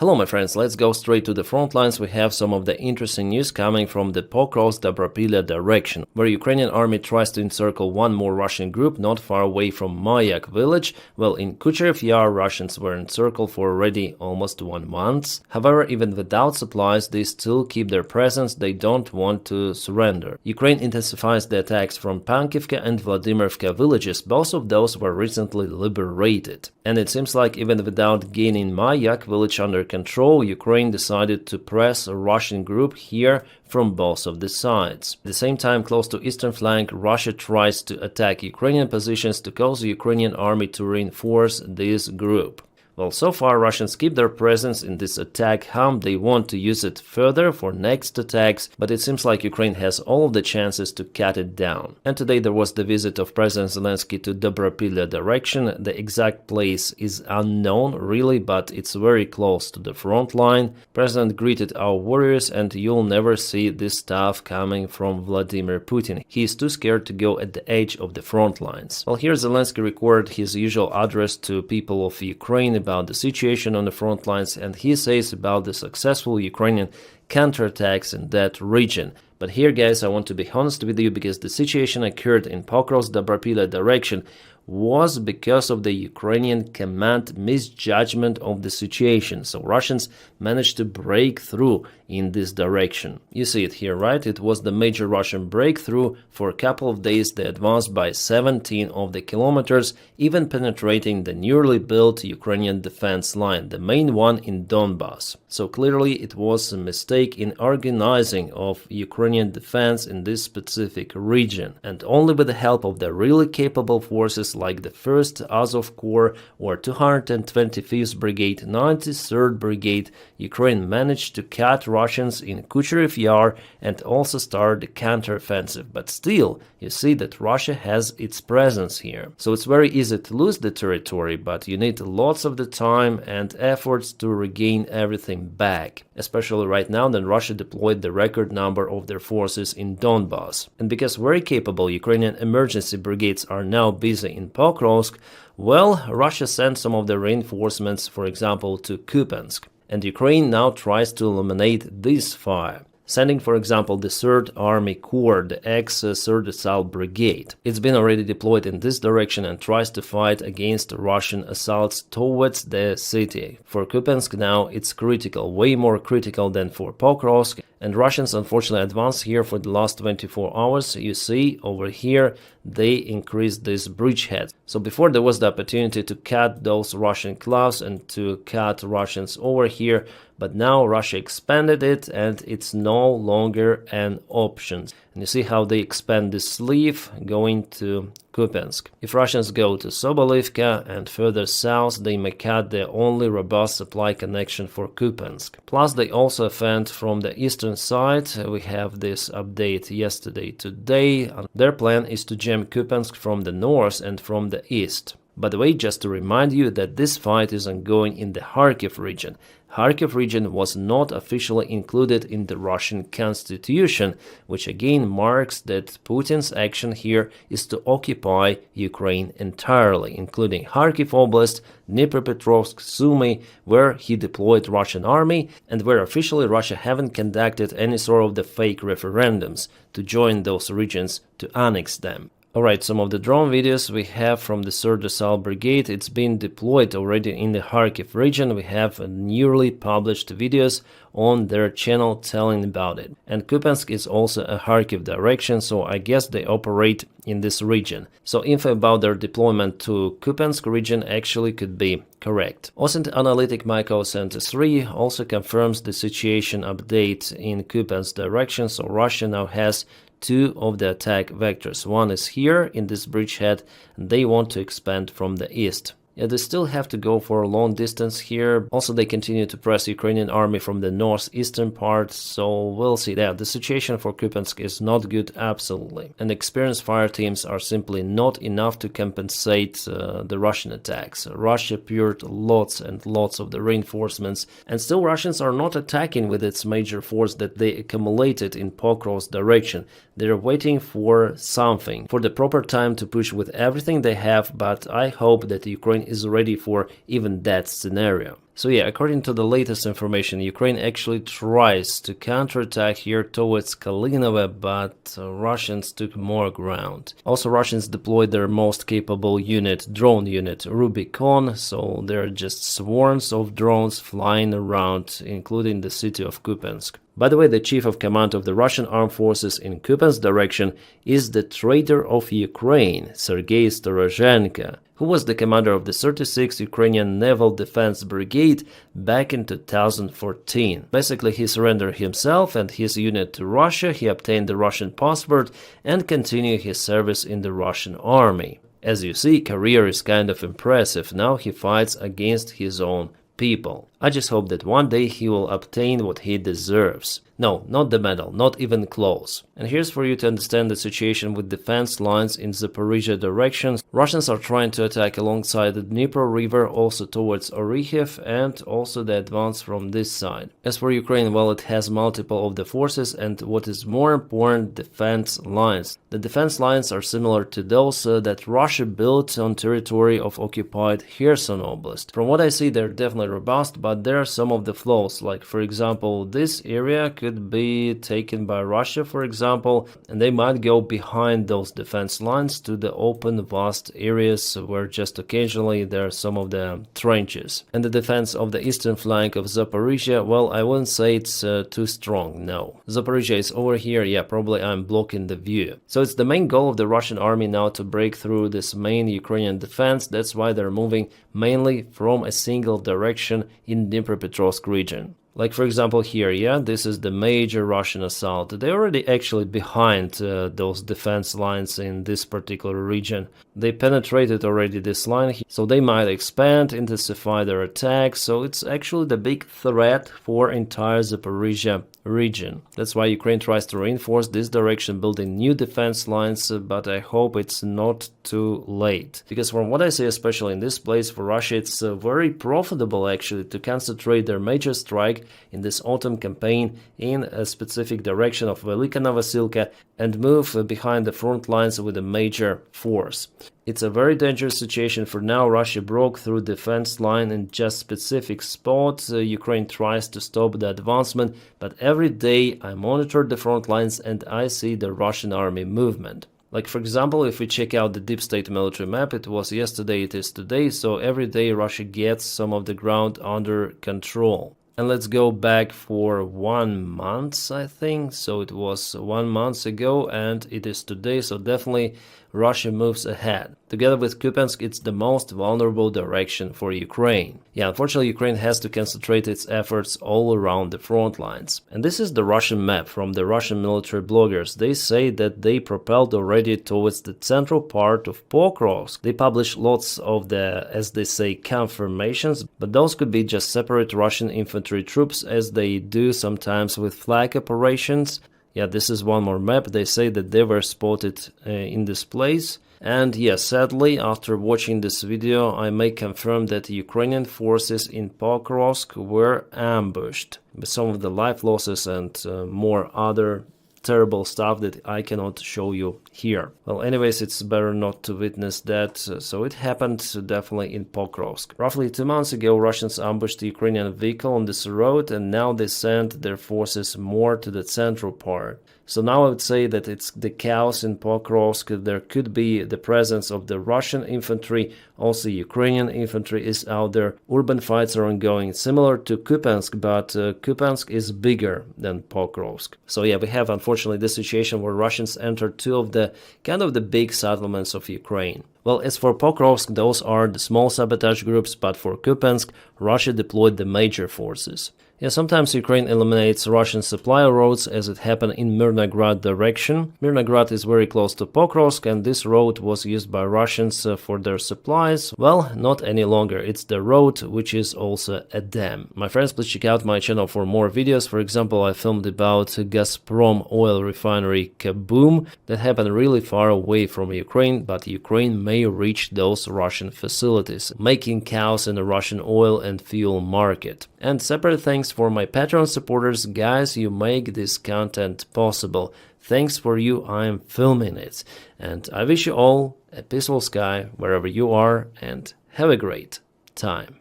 Hello my friends, let's go straight to the front lines. We have some of the interesting news coming from the Pokrovsk-Dobropilla direction, where Ukrainian army tries to encircle one more Russian group not far away from Mayak village. Well, in Kucherev Yar, Russians were encircled for already almost 1 month. However, even without supplies, they still keep their presence. They don't want to surrender. Ukraine intensifies the attacks from Pankivka and Vladimirivka villages. Both of those were recently liberated. And it seems like even without gaining Mayak village under control, Ukraine decided to press a Russian group here from both of the sides. At the same time, close to eastern flank, Russia tries to attack Ukrainian positions to cause the Ukrainian army to reinforce this group. Well, so far Russians keep their presence in this attack hump. They want to use it further for next attacks, but it seems like Ukraine has all of the chances to cut it down. And today there was the visit of President Zelensky to Dobropilla direction. The exact place is unknown really, but it's very close to the front line. President greeted our warriors, and you'll never see this stuff coming from Vladimir Putin. He is too scared to go at the edge of the front lines. Well, here Zelensky recorded his usual address to people of Ukraine about the situation on the front lines, and he says about the successful Ukrainian counterattacks in that region. But here, guys, I want to be honest with you, because the situation occurred in Pokrovsk-Dobropilla direction was because of the Ukrainian command misjudgment of the situation. So Russians managed to break through in this direction. You see it here, right? It was the major Russian breakthrough. For a couple of days they advanced by 17 of the kilometers, even penetrating the newly built Ukrainian defense line, the main one in Donbass. So clearly it was a mistake in organizing of Ukrainian defense in this specific region, and only with the help of the really capable forces like the 1st Azov Corps or 225th Brigade, 93rd Brigade, Ukraine managed to cut Russians in Kucherev Yar and also start the counteroffensive. But still, you see that Russia has its presence here. So it's very easy to lose the territory, but you need lots of the time and efforts to regain everything back. Especially right now that Russia deployed the record number of their forces in Donbass. And because very capable Ukrainian emergency brigades are now busy in Pokrovsk, well, Russia sent some of the reinforcements, for example, to Kupiansk. And Ukraine now tries to eliminate this fire, sending, for example, the 3rd Army Corps, the ex-3rd Assault Brigade. It's been already deployed in this direction and tries to fight against Russian assaults towards the city. For Kupiansk now it's critical, way more critical than for Pokrovsk, and Russians unfortunately advanced here for the last 24 hours. You see over here they increased this bridgehead. So before there was the opportunity to cut those Russian clouds and to cut Russians over here, but now Russia expanded it and it's no longer an option. And you see how they expand the sleeve going to Kupiansk. If Russians go to Sobolivka and further south, they may cut the only robust supply connection for Kupiansk. Plus they also offend from the eastern side. We have this update yesterday, today. Their plan is to jam Kupiansk from the north and from the east. By the way, just to remind you that this fight is ongoing in the Kharkiv region. Kharkiv region was not officially included in the Russian constitution, which again marks that Putin's action here is to occupy Ukraine entirely, including Kharkiv Oblast, Dnipropetrovsk, Sumy, where he deployed Russian army, and where officially Russia haven't conducted any sort of the fake referendums to join those regions to annex them. Alright, some of the drone videos we have from the 3rd Assault Brigade. It's been deployed already in the Kharkiv region. We have newly published videos on their channel telling about it. And Kupiansk is also a Kharkiv direction, so I guess they operate in this region. So info about their deployment to Kupiansk region actually could be correct. OSINT Analytic Micro Center 3 also confirms the situation update in Kupiansk direction, so Russia now has 2 of the attack vectors. One is here in this bridgehead, and they want to expand from the east. Yeah, they still have to go for a long distance here. Also, they continue to press Ukrainian army from the northeastern part, so we'll see that. The situation for Kupiansk is not good, absolutely. And experienced fire teams are simply not enough to compensate the Russian attacks. Russia poured lots and lots of the reinforcements, and still Russians are not attacking with its major force that they accumulated in Pokrovsk direction. They're waiting for something, for the proper time to push with everything they have, but I hope that Ukraine is ready for even that scenario. So yeah, according to the latest information, Ukraine actually tries to counterattack here towards Kalinovo, but Russians took more ground. Also, Russians deployed their most capable unit, drone unit, Rubicon, so there are just swarms of drones flying around, including the city of Kupiansk. By the way, the chief of command of the Russian armed forces in Kupiansk direction is the traitor of Ukraine, Sergei Storozhenko, who was the commander of the 36th Ukrainian Naval Defense Brigade back in 2014. Basically, he surrendered himself and his unit to Russia, he obtained the Russian passport and continued his service in the Russian army. As you see, career is kind of impressive. Now he fights against his own people. I just hope that one day he will obtain what he deserves. No, not the medal, not even close. And here's for you to understand the situation with defense lines in Zaporizhia direction. Russians are trying to attack alongside the Dnipro River, also towards Orikhiv, and also the advance from this side. As for Ukraine, well, it has multiple of the forces and what is more important, defense lines. The defense lines are similar to those that Russia built on territory of occupied Kherson Oblast. From what I see, they're definitely robust, but there are some of the flaws, like for example, this area could be taken by Russia, for example, and they might go behind those defense lines to the open, vast areas where just occasionally there are some of the trenches. And the defense of the eastern flank of Zaporizhia, well, I wouldn't say it's too strong, no. Zaporizhia is over here, yeah, probably I'm blocking the view. So it's the main goal of the Russian army now to break through this main Ukrainian defense. That's why they're moving mainly from a single direction in Dnipropetrovsk region. Like for example here, yeah, this is the major Russian assault. They're already actually behind those defense lines in this particular region. They penetrated already this line, so they might expand, intensify their attacks, so it's actually the big threat for entire Zaporizhia region. That's why Ukraine tries to reinforce this direction, building new defense lines, but I hope it's not too late. Because from what I see, especially in this place, for Russia, it's very profitable actually to concentrate their major strike in this autumn campaign in a specific direction of Velika Novosilka and move behind the front lines with a major force. It's a very dangerous situation for now. Russia broke through defense line in just specific spots. Ukraine tries to stop the advancement, but every day I monitor the front lines and I see the Russian army movement. Like for example, if we check out the deep state military map, it was yesterday, it is today, so every day Russia gets some of the ground under control. And let's go back for 1 month, I think. So it was 1 month ago and it is today. So definitely Russia moves ahead. Together with Kupiansk, it's the most vulnerable direction for Ukraine. Yeah, unfortunately, Ukraine has to concentrate its efforts all around the front lines. And this is the Russian map from the Russian military bloggers. They say that they propelled already towards the central part of Pokrovsk. They publish lots of the, as they say, confirmations, but those could be just separate Russian infantry troops, as they do sometimes with flag operations. Yeah, this is one more map. They say that they were spotted in this place. And yes, sadly, after watching this video, I may confirm that Ukrainian forces in Pokrovsk were ambushed with some of the life losses and more other terrible stuff that I cannot show you here. Well, anyways, it's better not to witness that, so it happened definitely in Pokrovsk. Roughly 2 months ago, Russians ambushed the Ukrainian vehicle on this road, and now they sent their forces more to the central part. So now I would say that it's the chaos in Pokrovsk. There could be the presence of the Russian infantry, also Ukrainian infantry is out there. Urban fights are ongoing, similar to Kupiansk, but Kupiansk is bigger than Pokrovsk. So yeah, we have unfortunately the situation where Russians entered two of the kind of the big settlements of Ukraine. Well, as for Pokrovsk, those are the small sabotage groups, but for Kupiansk, Russia deployed the major forces. Yeah, sometimes Ukraine eliminates Russian supply roads, as it happened in Mirnograd direction. Mirnograd is very close to Pokrovsk, and this road was used by Russians for their supplies. Well, not any longer. It's the road, which is also a dam. My friends, please check out my channel for more videos. For example, I filmed about Gazprom oil refinery Kaboom that happened really far away from Ukraine, but Ukraine may reach those Russian facilities, making chaos in the Russian oil and fuel market. And separate thanks for my Patreon supporters, guys, you make this content possible. Thanks for you, I'm filming it. And I wish you all a peaceful sky wherever you are, and have a great time.